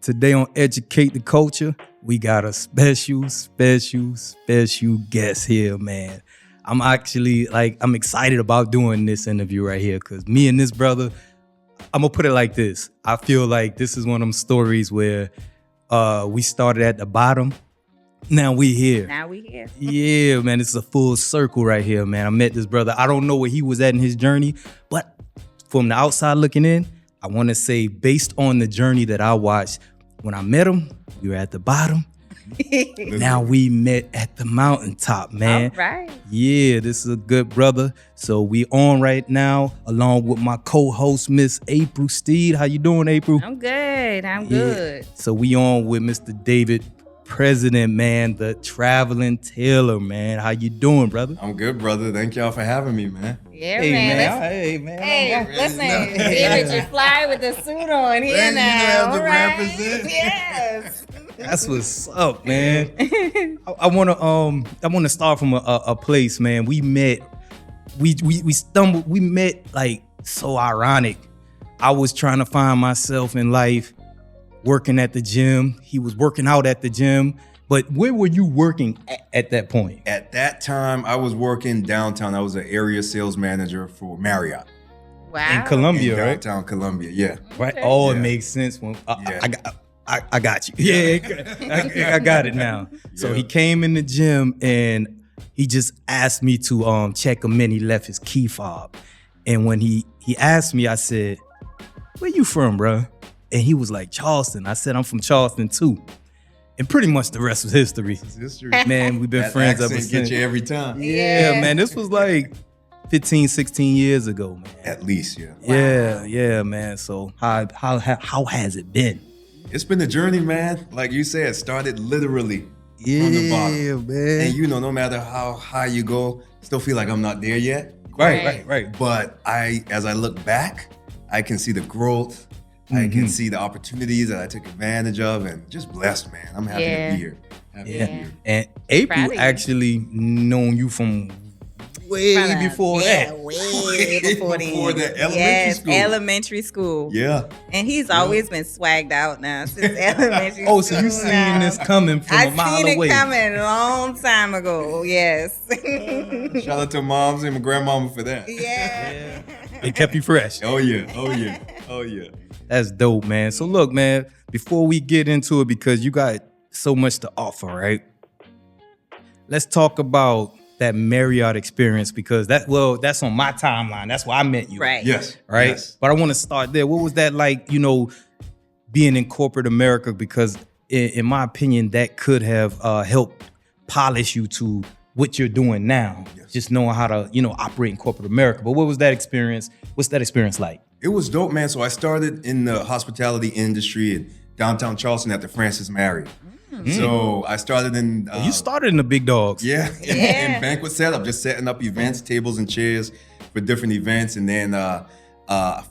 Today on Educate the Culture, we got a special guest here, man. I'm excited about doing this interview right here because me and this brother, I'm gonna put it like this. I feel like this is one of them stories where we started at the bottom. Now we here. Yeah, man, it's a full circle right here, man. I met this brother. I don't know where he was at in his journey, but from the outside looking in, I want to say based on the journey that I watched, when I met him, we were at the bottom. Now we met at the mountaintop, man. All right. Yeah, this is a good brother. So we on right now along with my co-host, Miss April Steed. How you doing, April? I'm good. So we on with Mr. David President, man, the traveling tailor, man. How you doing, brother? I'm good, brother. Thank y'all for having me, man. Yeah, Hey, man. man. Listen, David, you fly with the suit on here Well, now. you have to All right. represent. Yes. That's what's up, man. I wanna start from a place, man. We met, we stumbled, we met like so ironic. I was trying to find myself in life, working at the gym. He was working out at the gym. But where were you working at that point? At that time, I was working downtown. I was an area sales manager for Marriott. Wow. In Columbia, in right? Downtown Columbia, yeah. Right. Okay. Oh, Yeah. it makes sense when Yeah. I got you. Yeah, I got it now. So he came in the gym and he just asked me to check him in. He left his key fob, and when he asked me, I said, "Where you from, bro?" And he was like, "Charleston." I said, "I'm from Charleston too." And pretty much the rest was history. It's history. Man, we've been That friends ever accent since. get you every time. Yeah, man, this was like 15, 16 years ago, man. At least, yeah. Yeah, man. So how has it been? It's been a journey, man. Like you said, it started literally from the bottom. man. And no matter how high you go, still feel like I'm not there yet. Right. But as I look back, I can see the growth. I can see the opportunities that I took advantage of, and just blessed, man. I'm happy to be here. Happy to be here. And Proud April of you. actually known you from way before that. Way before then. Before the elementary Yes, school. elementary school. Yeah. And he's always been swagged out now since elementary school. Oh, so you seen now. this coming from a mile I seen away. it coming a long time ago. Yes. Shout out to moms and my grandmama for that. Yeah. It kept you fresh. Oh yeah. That's dope, man. So look, man, before we get into it, because you got so much to offer, right? Let's talk about that Marriott experience, because that's on my timeline. That's where I met you. Right. Yes. Right. Yes. But I want to start there. What was that like, being in corporate America? Because in my opinion, that could have helped polish you to what you're doing now. Yes. Just knowing how to, operate in corporate America. But what was that experience? What's that experience like? It was dope, man. So I started in the hospitality industry in downtown Charleston at the Francis Marriott. So I started in You started in the big dogs. Yeah, Yeah. in banquet setup, just setting up events, tables and chairs for different events. And then,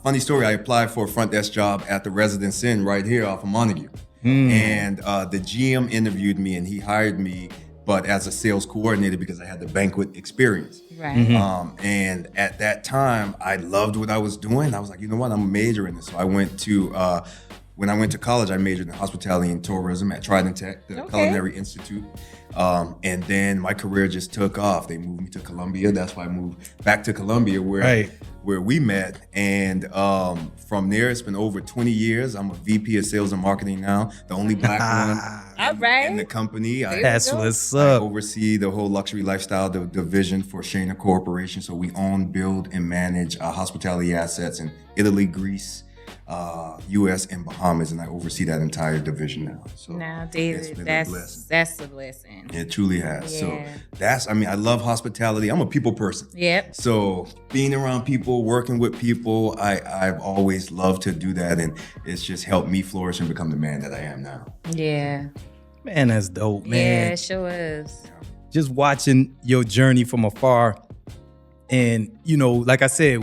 funny story, I applied for a front desk job at the Residence Inn right here off of Montague. And the GM interviewed me and he hired me, but as a sales coordinator because I had the banquet experience. Right. And at that time, I loved what I was doing. I was like, you know what, I'm a major in this. So I went to, when I went to college, I majored in hospitality and tourism at Trident Tech, the Culinary Institute. And then my career just took off. They moved me to Columbia. That's why I moved back to Columbia where we met. And from there, it's been over 20 years. I'm a VP of sales and marketing now, the only black one All right. in the company. That's what's I up. oversee the whole luxury lifestyle division for Shana Corporation. So we own, build, and manage hospitality assets in Italy, Greece, U.S. and Bahamas, and I oversee that entire division now. So Now, it's David, been a blessing. that's a blessing. It truly has. Yeah. So I love hospitality. I'm a people person. Yep. So being around people, working with people, I've always loved to do that, and it's just helped me flourish and become the man that I am now. Yeah. Man, that's dope, Yeah, man. it sure is. Just watching your journey from afar. And, like I said,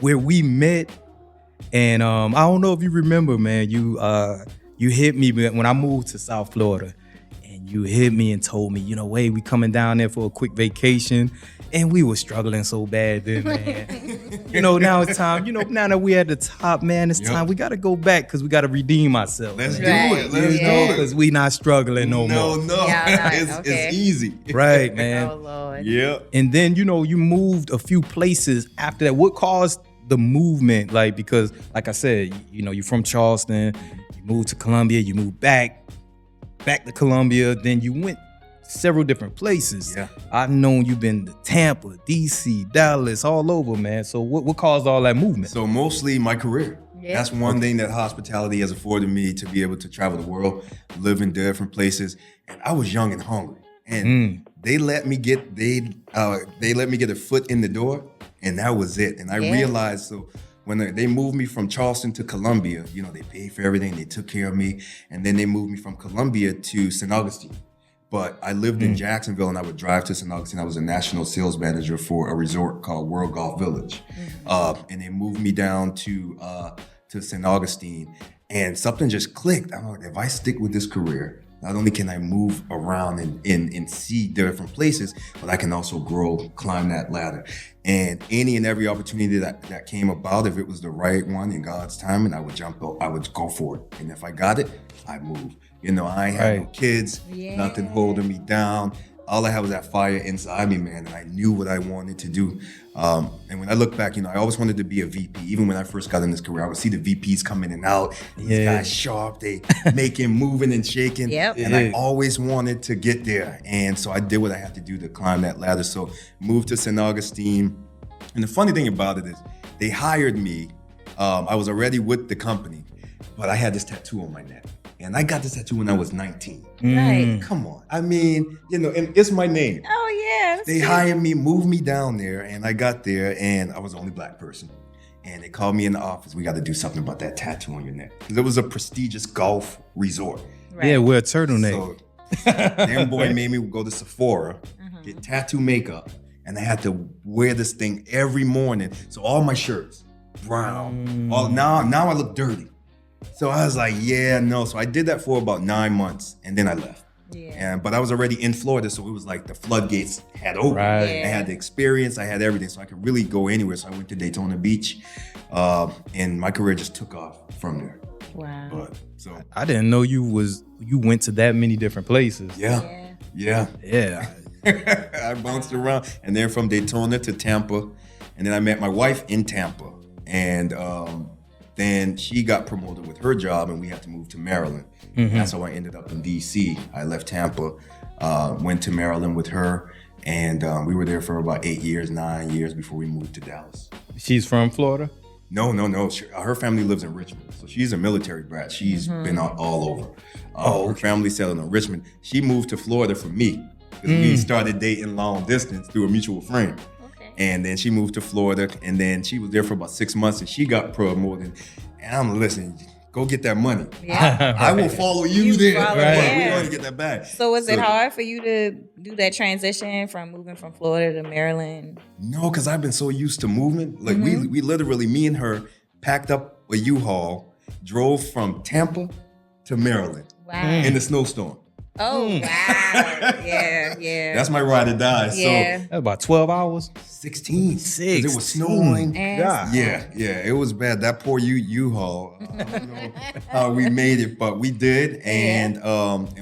where we met, and I don't know if you remember, man, you hit me when I moved to South Florida, and you hit me and told me, hey, we coming down there for a quick vacation. And we were struggling so bad then, man. now it's time. Now that we're at the top, man, it's time. We got to go back because we got to redeem ourselves. Let's do Right. it. Let's do it. Because we not struggling no more. No. Yeah, It's easy. Right, man. Oh Lord. Yeah. And then, you moved a few places after that. What caused the movement? Like, because, like I said, you're from Charleston, you moved to Columbia, you moved back to Columbia, then you went several different places. Yeah. I've known you've been to Tampa, DC, Dallas, all over, man. So what caused all that movement? So mostly my career. Yeah. That's one thing that hospitality has afforded me, to be able to travel the world, live in different places. And I was young and hungry, and they let me get a foot in the door, and that was it. And I realized, so when they moved me from Charleston to Columbia, they paid for everything, they took care of me, and then they moved me from Columbia to St. Augustine. But I lived in Jacksonville, and I would drive to St. Augustine. I was a national sales manager for a resort called World Golf Village. And they moved me down to St. Augustine, and something just clicked. I'm like, if I stick with this career, not only can I move around and see different places, but I can also grow, climb that ladder. And any and every opportunity that came about, if it was the right one in God's timing, I would go for it. And if I got it, I'd move. I ain't had no kids, nothing holding me down. All I had was that fire inside me, man, and I knew what I wanted to do. And when I look back, I always wanted to be a VP. Even when I first got in this career, I would see the VPs come in and out. These guys sharp, they making, moving, and shaking. Yep. And I always wanted to get there. And so I did what I had to do to climb that ladder. So moved to St. Augustine. And the funny thing about it is they hired me. I was already with the company, but I had this tattoo on my neck. And I got this tattoo when I was 19. Right. Come on. I mean, and it's my name. Oh yeah. They hired me, moved me down there, and I got there, and I was the only black person. And they called me in the office. We got to do something about that tattoo on your neck. Because it was a prestigious golf resort. Right. Yeah, wear a turtleneck. So, them boy made me go to Sephora, get tattoo makeup, and I had to wear this thing every morning. So all my shirts, brown. Now I look dirty. So I was like, no. So I did that for about 9 months, and then I left. Yeah. But I was already in Florida, so it was like the floodgates had opened. Right. Yeah. I had the experience, I had everything, so I could really go anywhere. So I went to Daytona Beach, and my career just took off from there. Wow. But so I didn't know you went to that many different places. yeah. Yeah. I bounced around, and then from Daytona to Tampa, and then I met my wife in Tampa, and then she got promoted with her job, and we had to move to Maryland. That's how I ended up in DC. I left Tampa, went to Maryland with her, and we were there for about 9 years before we moved to Dallas. She's from Florida? No. Her family lives in Richmond, so she's a military brat. She's been all over. Her family settled in Richmond. She moved to Florida for me, because we started dating long distance through a mutual friend. And then she moved to Florida, and then she was there for about 6 months, and she got promoted. And I'm listening, go get that money. Yeah. I will follow you there. follow, But yeah. we want to get that back. So was it hard for you to do that transition from moving from Florida to Maryland? No, because I've been so used to movement. Like we literally, me and her, packed up a U-Haul, drove from Tampa to Maryland Wow. in the snowstorm. Oh wow. Yeah. That's my ride or die. Yeah. That's about 12 hours. 16. 'Cause it was snowing. And Yeah, it was bad. That poor U-Haul. I don't know how we made it, but we did, and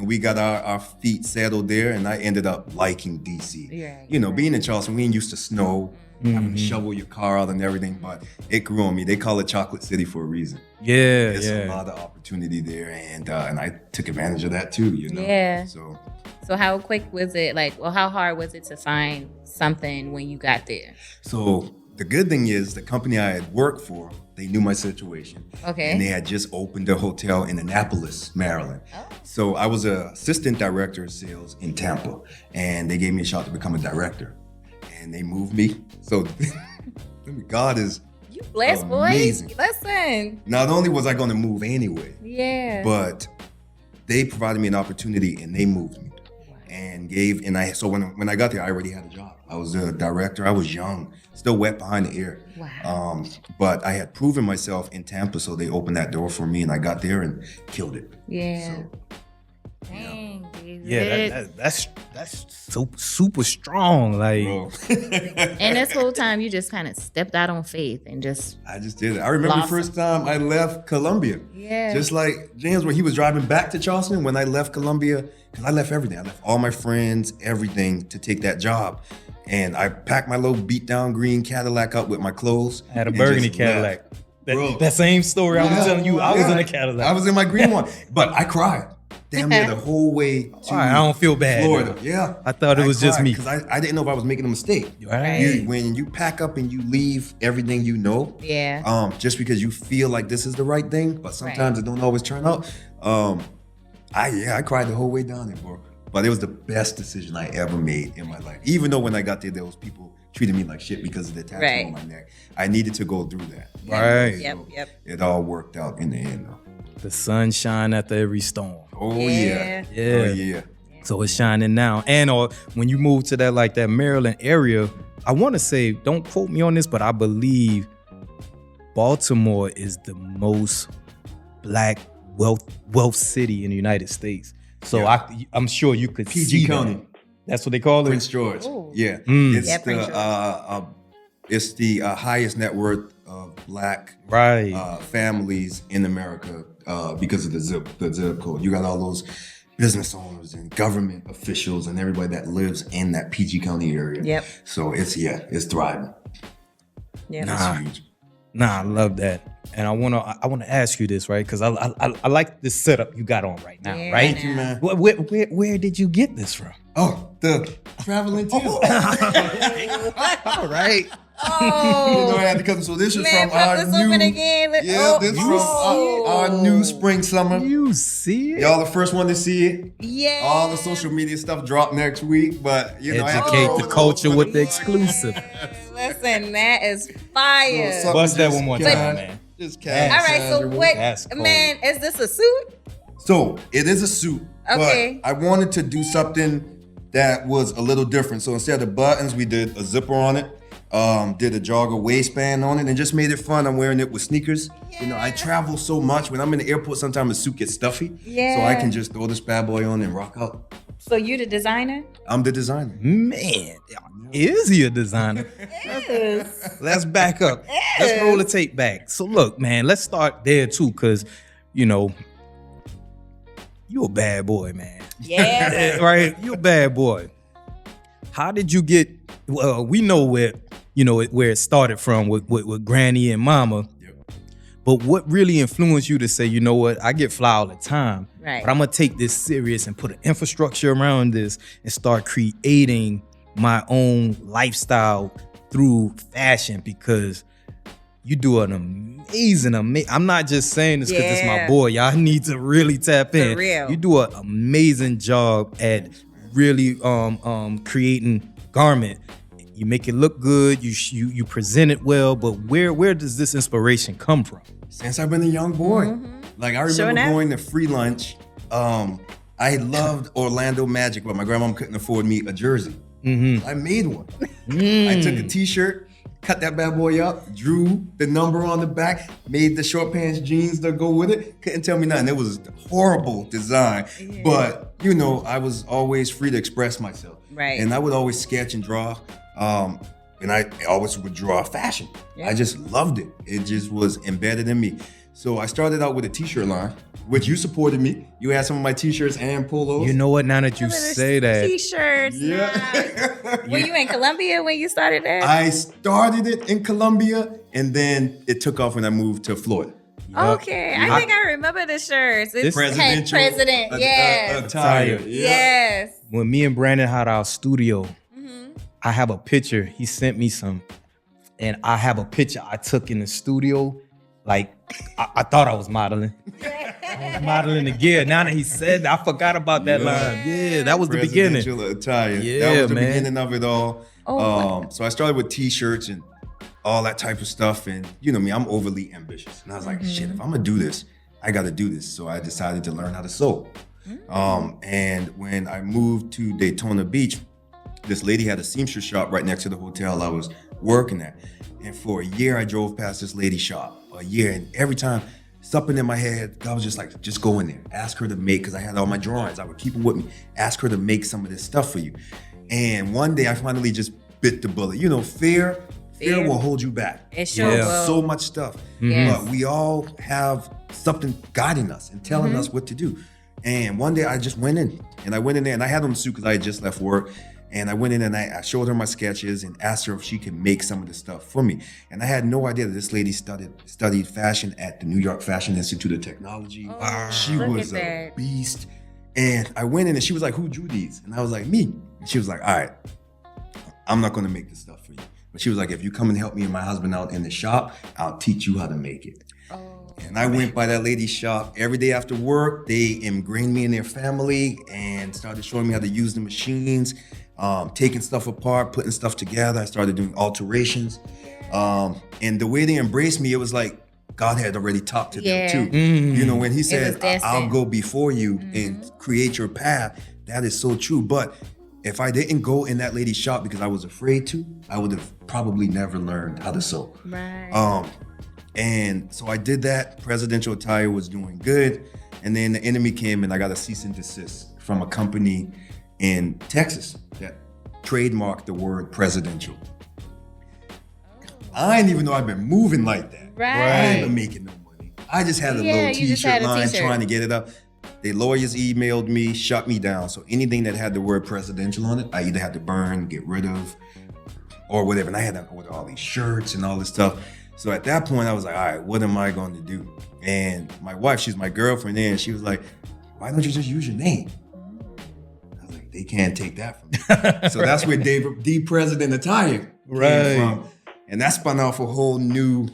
we got our feet settled there, and I ended up liking DC. Yeah, Being in Charleston, we ain't used to snow, having to shovel your car out and everything, but it grew on me. They call it Chocolate City for a reason. Yeah, There's a lot of opportunity there, and I took advantage of that too. Yeah. So how quick was it? How hard was it to find something when you got there? So the good thing is the company I had worked for, they knew my situation. Okay. And they had just opened a hotel in Annapolis, Maryland. Oh. So I was an assistant director of sales in Tampa, and they gave me a shot to become a director. And they moved me. So God is You blessed, amazing. boy. Listen. Not only was I going to move anyway, Yeah. but they provided me an opportunity, and they moved me. So when I got there, I already had a job. I was a director. I was young, still wet behind the ear. Wow. But I had proven myself in Tampa, so they opened that door for me, and I got there and killed it. Yeah. So, Dang, David. Yeah, That's so super strong. Like, Bro. And this whole time, you just kind of stepped out on faith and just. I just did it. I remember the Blossom. first time I left Columbia. Yeah. Just like James, when he was driving back to Charleston, when I left Columbia, because I left everything. I left all my friends, everything to take that job. And I packed my little beat down green Cadillac up with my clothes. I had a and burgundy just Cadillac. left. That, Bro. that same story I was Yeah. telling you. I was Yeah. in a Cadillac. I was in my green one. But I cried. Damn near the whole way to All right, I don't feel bad. Florida. Yeah. I thought it was just me. Because I didn't know if I was making a mistake. Right. When you pack up and you leave everything you know, Yeah. just because you feel like this is the right thing, but sometimes it don't always turn out. I cried the whole way down there, bro. But it was the best decision I ever made in my life. Even though when I got there was people treating me like shit because of the tattoo on my neck. I needed to go through that. Right. Yep. It all worked out in the end, though. The sun shine after every storm. Oh yeah. Yeah. Oh yeah. So it's shining now. And when you move to that Maryland area, I want to say, don't quote me on this, but I believe Baltimore is the most black wealth city in the United States. So I'm sure you could PG see County. that. That's what they call it. Prince George. Ooh. Yeah. Mm. It's Prince it's the highest net worth of black Right. families in America because of the zip code. You got all those business owners and government officials and everybody that lives in that PG County area. Yep. So it's thriving. Yeah. Nah. It's huge. Nah, I love that. And I wanna ask you this, right? Because I like this setup you got on right now, Yeah, right? Thank you, man. Where did you get this from? Oh, the traveling too. All right. Oh. I had to come. So this is Man, from pop our this new. open again. Yeah, this from our new spring summer. You see it? Y'all the first one to see it. Yeah. All the social media stuff drop next week, but I had to Educate roll the it culture over with the the- exclusive. Listen, that is fire. So Bust that just one more cash- time, man. Just cash. All right, so what, That's cold. man, is this a suit? So it is a suit, Okay. but I wanted to do something that was a little different. So instead of buttons, we did a zipper on it, did a jogger waistband on it, and just made it fun. I'm wearing it with sneakers. You know, I travel so much. When I'm in the airport, sometimes the suit gets stuffy. Yeah. So I can just throw this bad boy on and rock out. So you the designer? I'm the designer. Man, is he a designer? Yes. Let's back up. Let's roll the tape back. So look, man, let's start there too, because you a bad boy, man. Yeah. Right? You a bad boy. How did you get? Well, we know where where it started from with Granny and Mama. Yep. But what really influenced you to say, you know what, I get fly all the time, Right. but I'm gonna take this serious and put an infrastructure around this and start creating my own lifestyle through fashion, because you do an amazing. I'm not just saying this because it's my Yeah. boy. Y'all need to really tap in. For real. You do an amazing job at really creating garment. You make it look good. You present it well. But where does this inspiration come from? Since I've been a young boy. Like I remember enough. going to free lunch. I loved Orlando Magic, but my grandma couldn't afford me a jersey. I made one. I took a t-shirt, cut that bad boy up, drew the number on the back, made the short pants jeans that go with it. Couldn't tell me nothing. It was a horrible design. But I was always free to express myself. Right. And I would always sketch and draw. And I always would draw fashion. Yeah. I just loved it. It just was embedded in me. So I started out with a t-shirt line, which you supported me. You had some of my t-shirts and polos. You know what? Now that you say that, T-shirts. Yeah. Were you in Columbia when you started that? I started it in Columbia, and then it took off when I moved to Florida. Okay, I think I remember the shirts. It This had Presidential president. Yes. attire. Yes. when me and Brandon had our studio, I have a picture. He sent me some, and I have a picture I took in the studio. Like I thought I was modeling. I was modeling the gear. Now that he said that, I forgot about that line. Yeah, that was the beginning. Presidential attire. Yeah, that was the man. beginning of it all. So I started with t-shirts and all that type of stuff. And you know me, I'm overly ambitious. And I was like, shit, if I'm gonna do this, I gotta do this. So I decided to learn how to sew. And when I moved to Daytona Beach, this lady had a seamstress shop right next to the hotel I was working at. And for a year, I drove past this lady's shop. A year, and every time something in my head. God was just like, just go in there, ask her to make, because I had all my drawings. I would keep them with me. Ask her to make some of this stuff for you. And one day I finally just bit the bullet. You know, fear will hold you back. It sure will. So much stuff. Yes. But we all have something guiding us and telling us what to do. And one day I just went in, and I went in there, and I had on a suit because I had just left work. And I went in and I showed her my sketches and asked her if she could make some of the stuff for me. And I had no idea that this lady studied fashion at the New York Fashion Institute of Technology. She was a beast. And I went in and she was like, who drew these? And I was like, me. And she was like, all right, I'm not gonna make this stuff for you. But she was like, if you come and help me and my husband out in the shop, I'll teach you how to make it. And I went by that lady's shop every day after work. They ingrained me in their family and started showing me how to use the machines, taking stuff apart, putting stuff together. I started doing alterations. And the way they embraced me, it was like God had already talked to them too. You know, when he said, I'll go before you and create your path, that is so true. But if I didn't go in that lady's shop because I was afraid to, I would have probably never learned how to sew. And so I did that. Presidential attire was doing good. And then the enemy came and I got a cease and desist from a company in Texas that trademarked the word presidential. I didn't even know I'd been moving like that. I ain't been making no money. I just had a little t-shirt line trying to get it up. The lawyers emailed me, shut me down. So anything that had the word presidential on it, I either had to burn, get rid of, or whatever. And I had to order all these shirts and all this stuff. So at that point, I was like, all right, what am I going to do? And my wife, she's my girlfriend, and she was like, why don't you just use your name? I was like, they can't take that from me. So that's where D President Attire came from. And that spun off a whole new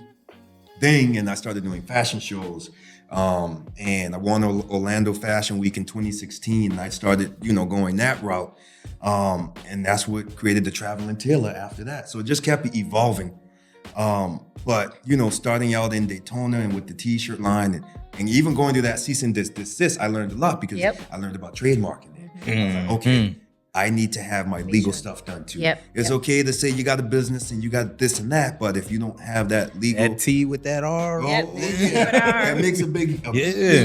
thing, and I started doing fashion shows. And I won Orlando Fashion Week in 2016, and I started, going that route. And that's what created the Traveling Tailor after that. So it just kept evolving. But starting out in Daytona and with the t-shirt line and even going to that cease and desist, I learned a lot because I learned about trademarking. I was like, okay, I need to have my legal stuff done too. It's okay to say you got a business and you got this and that, but if you don't have that legal... That T with that R. That makes a big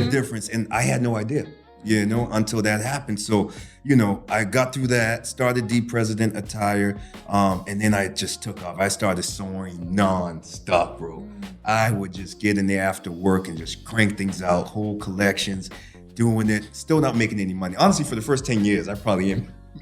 difference. And I had no idea, until that happened. So, I got through that, started D President Attire, and then I just took off. I started sewing non-stop, bro. I would just get in there after work and just crank things out, whole collections, doing it, still not making any money. Honestly, for the first 10 years, I probably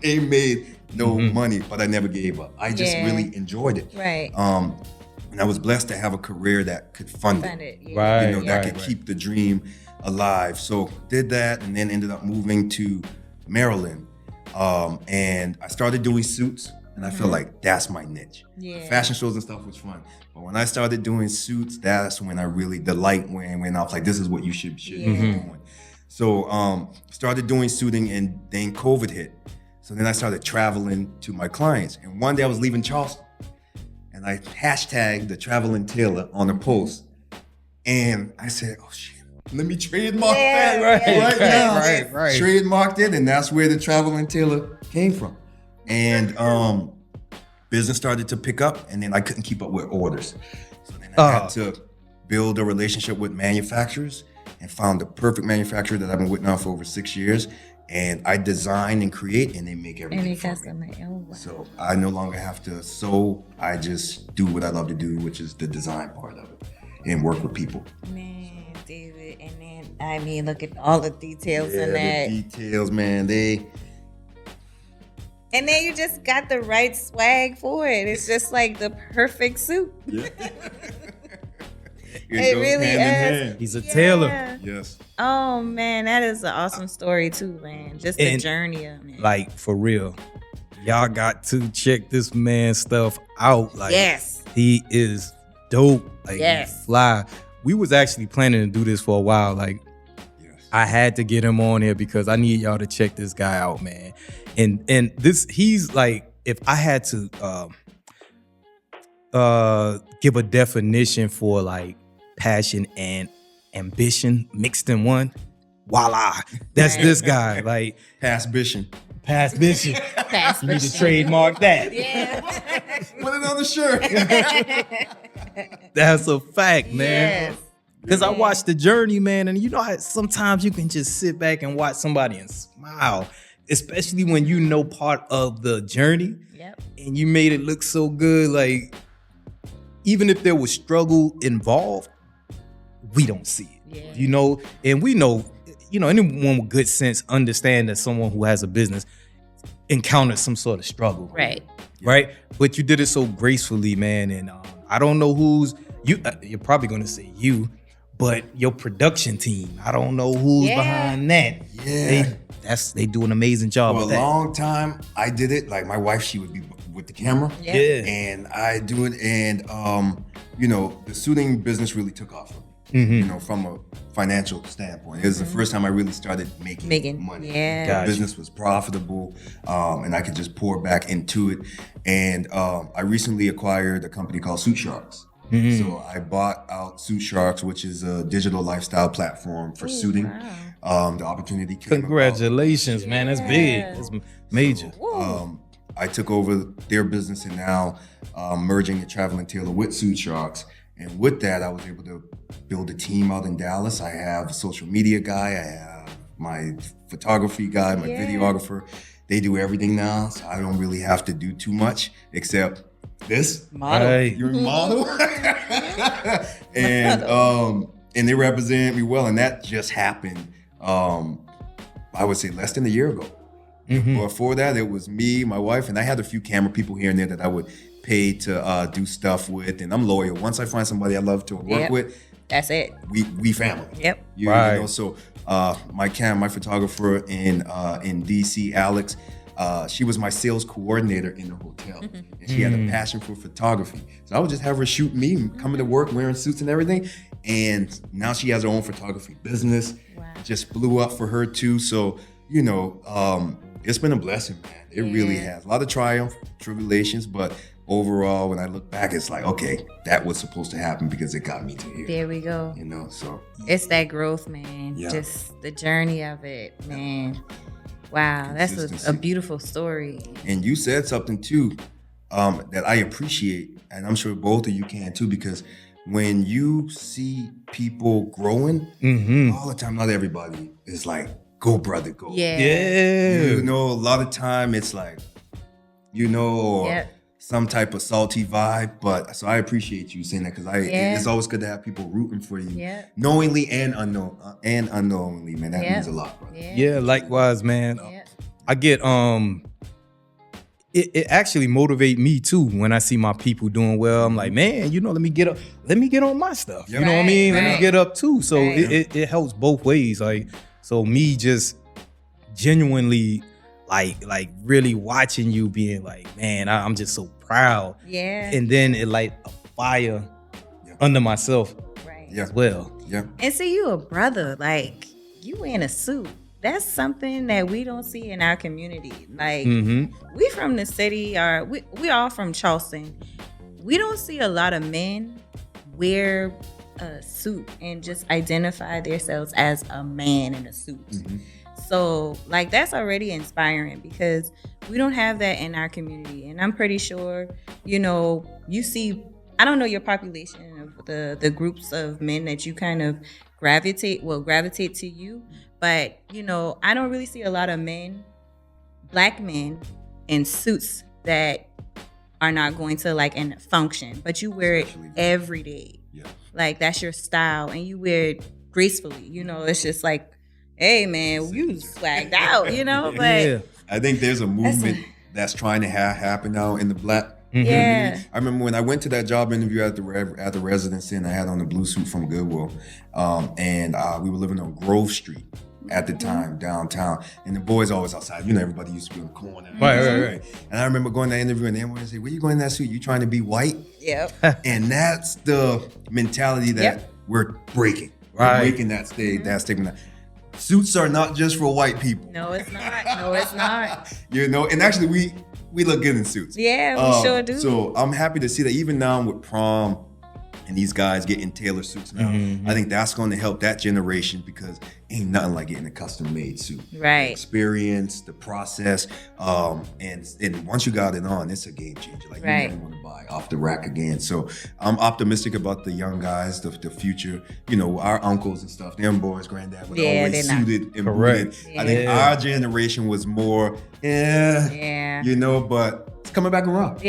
ain't made no money, but I never gave up. I just really enjoyed it. And I was blessed to have a career that could fund it. That could keep the dream alive. So did that, and then ended up moving to Maryland. And I started doing suits, and I felt like that's my niche. Fashion shows and stuff was fun. But when I started doing suits, that's when the light went off, like this is what you should be doing. So started doing suiting, and then COVID hit. So then I started traveling to my clients. And one day I was leaving Charleston, and I hashtagged the Traveling Tailor on a post. And I said, oh shit, let me trademark that right now. Trademarked it, and that's where the Traveling Tailor came from. And business started to pick up, and then I couldn't keep up with orders. So then I had to build a relationship with manufacturers and found the perfect manufacturer that I've been with now for over 6 years. And I design and create, and they make everything for me. So I no longer have to sew. I just do what I love to do, which is the design part of it, and work with people. Man, David, and then look at all the details in that. The details, man. And then you just got the right swag for it. It's just like the perfect suit. It really is. He's a tailor. Yes. Oh man, that is an awesome story too, man. Just the journey of it. Like for real, y'all got to check this man's stuff out. Like, he is dope. Like, he's fly. We was actually planning to do this for a while. Like, I had to get him on here because I need y'all to check this guy out, man. And he's like, if I had to give a definition for like passion and ambition mixed in one, voila, that's this guy. Like past vision. You need to trademark that. Put it on the shirt. That's a fact, man. Because I watched The Journey, man, and you know how sometimes you can just sit back and watch somebody and smile, especially when you know part of the journey. Yep. And you made it look so good. Like, even if there was struggle involved, we don't see it. Yeah. You know, and we know, you know, anyone with good sense understand that someone who has a business encounters some sort of struggle. Right. Right. But you did it so gracefully, man. And I don't know who's you. You're probably going to say you, but your production team. I don't know who's behind that. Yeah. They do an amazing job For with a that. long time, I did it. Like my wife, she would be with the camera. Yeah. And I do it. And, you know, the suiting business really took off for me, you know, from a financial standpoint. It was the first time I really started making money. Yeah. The Gotcha. business was profitable, and I could just pour back into it. And I recently acquired a company called Suit Sharks. So I bought out Suit Sharks, which is a digital lifestyle platform for suiting. The opportunity came about. Congratulations, man. That's big. That's major. I took over their business and now merging the Traveling Tailor with Suit Sharks. And with that, I was able to build a team out in Dallas. I have a social media guy. I have my photography guy, my videographer. They do everything now, so I don't really have to do too much except this. Model. Right. You're a model. And they represent me well. And that just happened, I would say less than a year ago. Before that, it was me, my wife, and I had a few camera people here and there that I would pay to do stuff with. And I'm loyal. Once I find somebody I love to work with, that's it. we family. Yep. You know, so my photographer in DC, Alex, she was my sales coordinator in the hotel, and she had a passion for photography. So I would just have her shoot me, coming to work wearing suits and everything. And now she has her own photography business. Wow. Just blew up for her too. So you know, it's been a blessing, man. It really has. A lot of triumph, tribulations, but overall, when I look back, it's like, okay, that was supposed to happen because it got me to here. There we go. You know, so it's that growth, man. Yeah. Just the journey of it, man. Wow, that's a Consistency. beautiful story. And you said something too that I appreciate, and I'm sure both of you can too, because when you see people growing, all the time, not everybody is like, go brother, go. Yeah. You know, a lot of time it's like, you know, or some type of salty vibe. But so I appreciate you saying that because it's always good to have people rooting for you, knowingly and unknowingly, man. That means a lot, brother. Yeah, likewise, man. I get it actually motivate me too when I see my people doing well. I'm like, man, you know, let me get on my stuff. You know what I mean? Let me get up too. So it helps both ways. Like, so me just genuinely like really watching you being like, man, I'm just so proud. Yeah. And then it light a fire under myself as well. Yeah. And see, you a brother, like you in a suit. That's something that we don't see in our community. Like we from the city, or we all from Charleston. We don't see a lot of men wear a suit and just identify themselves as a man in a suit. So like that's already inspiring because we don't have that in our community. And I'm pretty sure, you know, you see, I don't know your population of the groups of men that you kind of gravitate to you. But, you know, I don't really see a lot of men, black men in suits that are not going to like in function, but you wear it every day. Yeah. Like that's your style and you wear it gracefully. You know, it's just like, hey man, you swagged out, you know? But I think there's a movement that's trying to happen now in the black yeah. I remember when I went to that job interview at the residency and I had on the blue suit from Goodwill, and we were living on Grove Street at the time, downtown, and the boys always outside. You know, everybody used to be on the corner. Right. And I remember going to that interview and everyone would say, where you going in that suit? You trying to be white? Yep. And that's the mentality that we're breaking. Right. We're breaking that stigma. Suits are not just for white people. No, it's not. You know, and actually we look good in suits. Yeah, we sure do. So I'm happy to see that even now with prom, and these guys getting tailored suits now. I think that's going to help that generation because ain't nothing like getting a custom made suit. Right. The experience, the process, and once you got it on, it's a game changer. Like you never want to buy off the rack again. So I'm optimistic about the young guys, the future. You know, our uncles and stuff, them boys, granddad were always suited and booted. I think our generation was more, you know, but it's coming back around.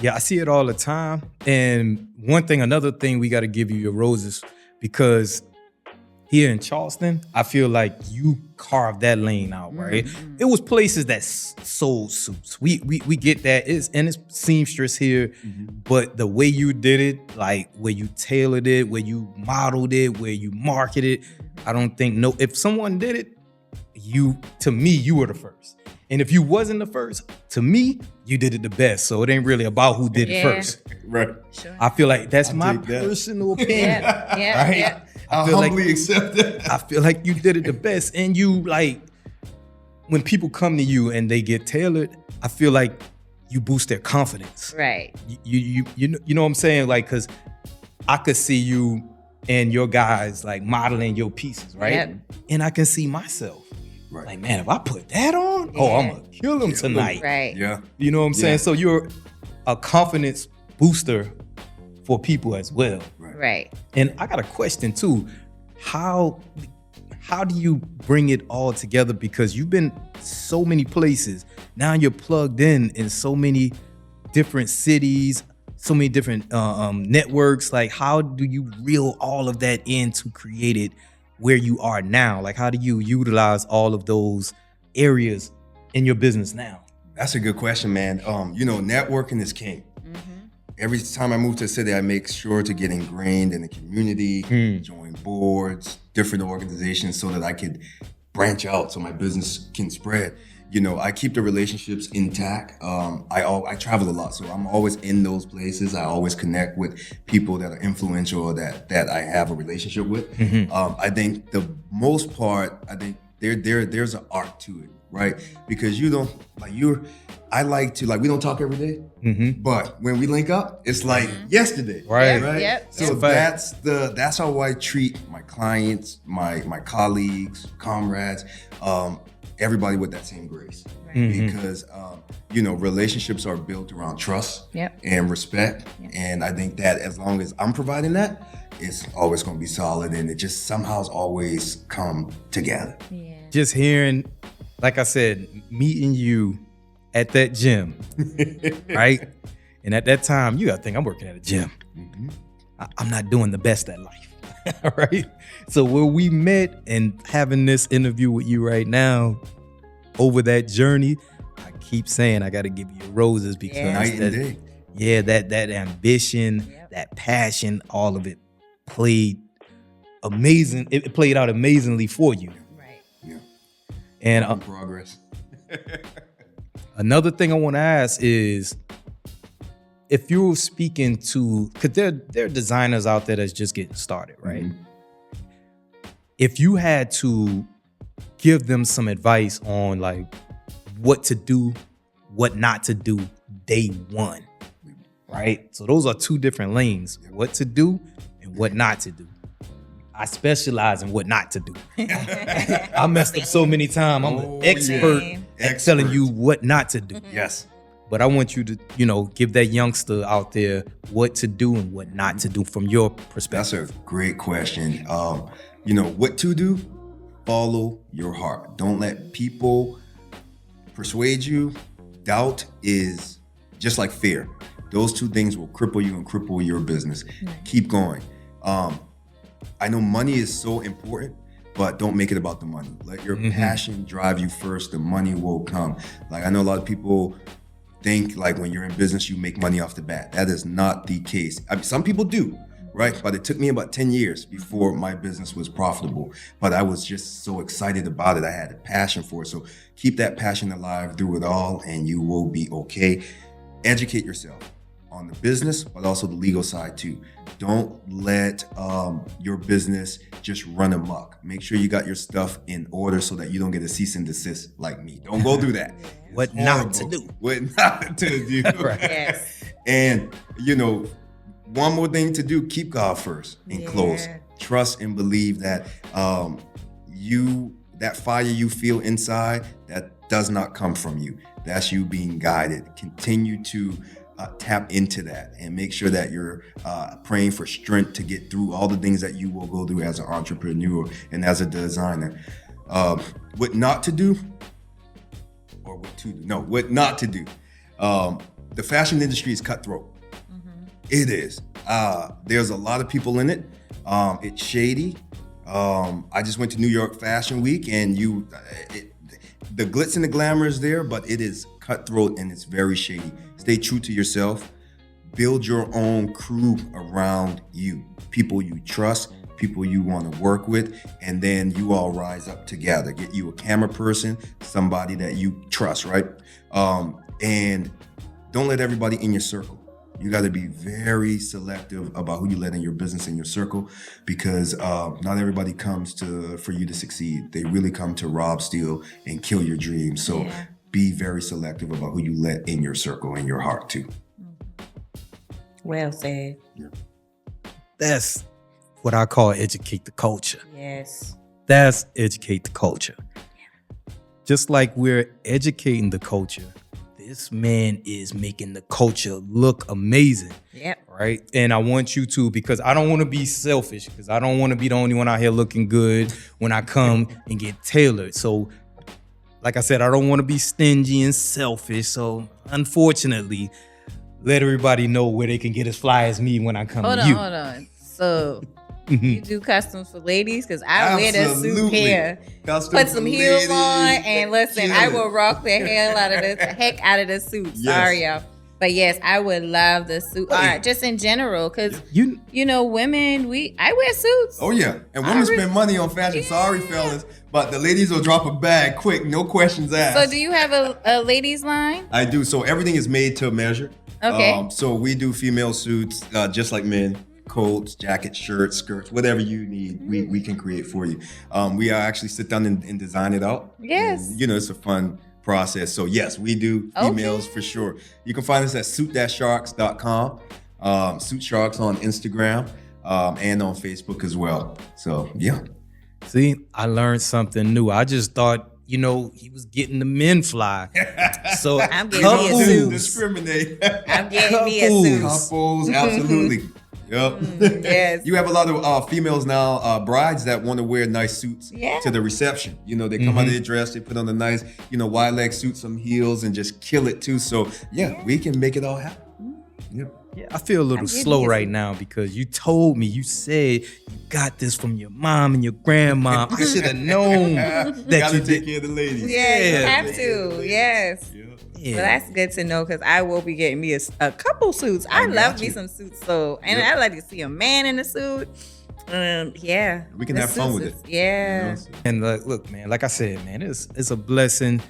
Yeah, I see it all the time. And another thing, we got to give you your roses because here in Charleston, I feel like you carved that lane out, right? It was places that sold suits. We get that. It's seamstress here, but the way you did it, like where you tailored it, where you modeled it, where you marketed, I don't think if someone did it, to me, you were the first. And if you wasn't the first, to me, you did it the best. So it ain't really about who did it first. Right. Sure. I feel like that's my personal opinion. Right? I humbly accept it. I feel like you did it the best. And you like, when people come to you and they get tailored, I feel like you boost their confidence. Right. You know what I'm saying? Like, cause I could see you and your guys like modeling your pieces, right? And I can see myself. Right. Like, man, if I put that on, I'm gonna kill them tonight. Right. Yeah. You know what I'm saying? So you're a confidence booster for people as well. Right. And I got a question too. How do you bring it all together? Because you've been so many places. Now you're plugged in so many different cities, so many different networks. Like, how do you reel all of that in to create it where you are now? Like, how do you utilize all of those areas in your business now? That's a good question, man. You know, networking is king. Every time I move to a city, I make sure to get ingrained in the community, join boards, different organizations so that I could branch out so my business can spread. You know, I keep the relationships intact. I travel a lot, so I'm always in those places. I always connect with people that are influential or that I have a relationship with. I think the most part, there's an art to it, right? Because you don't I like to we don't talk every day, but when we link up, it's like yesterday, right? Yep. So that's how I treat my clients, my colleagues, comrades. Everybody with that same grace, because you know, relationships are built around trust and respect, and I think that as long as I'm providing that, it's always going to be solid, and it just somehow's always come together. Just hearing, like I said, meeting you at that gym, right? And at that time, you got to think I'm working at a gym. I'm not doing the best at life. Right? So where we met and having this interview with you right now, over that journey, I keep saying I got to give you your roses because night and day. That ambition, that passion, all of it played amazing. It played out amazingly for you. Right. Yeah. And progress. Another thing I want to ask is, if you're speaking to, because there are designers out there that's just getting started, right? If you had to give them some advice on like what to do, what not to do day one, right? So those are two different lanes, what to do and what not to do. I specialize in what not to do. I messed up so many times. I'm an expert at telling you what not to do. Yes. But I want you to, you know, give that youngster out there what to do and what not to do from your perspective. That's a great question. You know, what to do, follow your heart. Don't let people persuade you. Doubt is just like fear. Those two things will cripple you and cripple your business. Keep going. I know money is so important, but don't make it about the money. Let your passion drive you first. The money will come. Like, I know a lot of people think like when you're in business, you make money off the bat. That is not the case. I mean, some people do, right? But it took me about 10 years before my business was profitable. But I was just so excited about it. I had a passion for it. So keep that passion alive through it all and you will be okay. Educate yourself on the business, but also the legal side too. Don't let your business just run amok. Make sure you got your stuff in order so that you don't get a cease and desist like me. Don't go do that. What not to do. What not to do. Right. Yes. And, you know, one more thing to do, keep God first and close. Trust and believe that that fire you feel inside, that does not come from you. That's you being guided. Continue to tap into that and make sure that you're praying for strength to get through all the things that you will go through as an entrepreneur and as a designer. What not to do, or what to do? No, what not to do. The fashion industry is cutthroat. It is. There's a lot of people in it. It's shady. I just went to New York Fashion Week, and the glitz and the glamour is there, but it is cutthroat and it's very shady. Stay true to yourself. Build your own crew around you. People you trust, people you want to work with, and then you all rise up together. Get you a camera person, somebody that you trust, right? And don't let everybody in your circle. You got to be very selective about who you let in your business, in your circle, because not everybody comes for you to succeed. They really come to rob, steal, and kill your dreams. So be very selective about who you let in your circle and your heart too. Well said. Yeah. That's what I call educate the culture. Yes. That's educate the culture. Just like we're educating the culture, this man is making the culture look amazing. Yep. Right? And I want you to, because I don't want to be selfish, because I don't want to be the only one out here looking good when I come and get tailored. So, like I said, I don't want to be stingy and selfish. So, unfortunately, let everybody know where they can get as fly as me when I come to you. Hold on. So, you do customs for ladies? Because I wear the suit here. Put some heels on, and listen, I will rock the heck out of the suit. Yes. Sorry, y'all. But yes, I would love the suit. All right, just in general, because you know, women, I wear suits. Oh yeah, and women spend money on fashion. Yeah. Sorry, fellas, but the ladies will drop a bag quick, no questions asked. So, do you have a ladies line? I do. So everything is made to measure. Okay. So we do female suits, just like men. Coats, jackets, shirts, skirts, whatever you need, we can create for you. We actually sit down and design it out. Yes. And, it's a fun process. So yes, we do females for sure. You can find us at suit-sharks.com, Suit Sharks on Instagram, and on Facebook as well. So yeah. See, I learned something new. I just thought, he was getting the men fly. So I'm getting me a suit. Discriminate. I'm getting me a suit. Couples, absolutely. Yep. Yes. You have a lot of females now, brides that want to wear nice suits to the reception. They come out of their dress, they put on a nice, wide leg suit, some heels, and just kill it too. So we can make it all happen. Yep. Yeah, I feel a little slow right now because you told me, you said you got this from your mom and your grandma. I should have known that you take care of the ladies. Yeah, you have to. Yes. Yeah. Well, that's good to know because I will be getting me a couple suits. I love me some suits, and I like to see a man in a suit. We can have fun with it. Yeah. And look, man, like I said, man, it's a blessing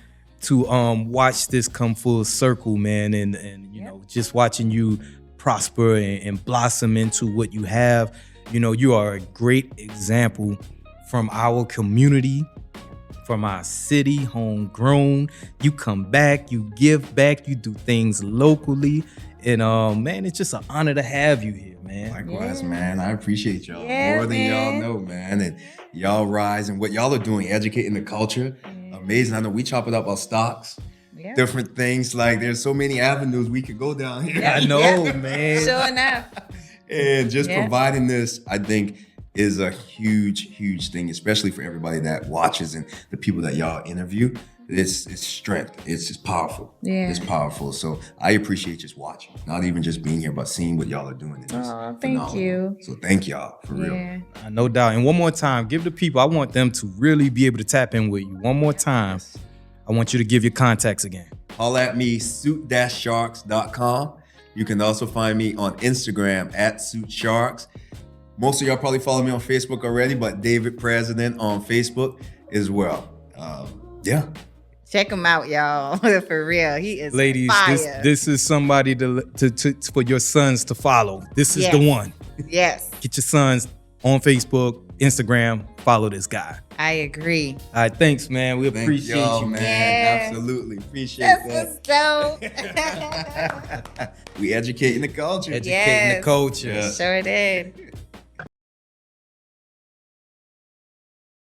to watch this come full circle, man, and just watching you prosper and blossom into what you have. You are a great example from our community, from our city, homegrown. You come back, you give back, you do things locally. And man, it's just an honor to have you here, man. Likewise, man. I appreciate y'all more than y'all know, man. And y'all rise and what y'all are doing, educating the culture. Amazing. I know we chop it up on stocks. Different things, like there's so many avenues we could go down here. I know, man. Sure enough. And just providing this, I think, is a huge thing, especially for everybody that watches and the people that y'all interview. It's strength. It's just powerful. Yeah. It's powerful. So I appreciate just watching, not even just being here, but seeing what y'all are doing. Thank you. So thank y'all for real. No doubt. And one more time, give the people, I want them to really be able to tap in with you. One more time. I want you to give your contacts again. Holla at me, suit-sharks.com. You can also find me on Instagram at suitsharks. Most of y'all probably follow me on Facebook already, but David President on Facebook as well. Check him out, y'all. For real, he is ladies, fire. This is somebody to for your sons to follow. This is the one. Yes. Get your sons on Facebook, Instagram, follow this guy. I agree. All right, thanks, man. We appreciate y'all, you, man. Yeah. Absolutely. Appreciate That's that. what's dope. We educating the culture. Educating Yes. the culture. Yeah. Sure did.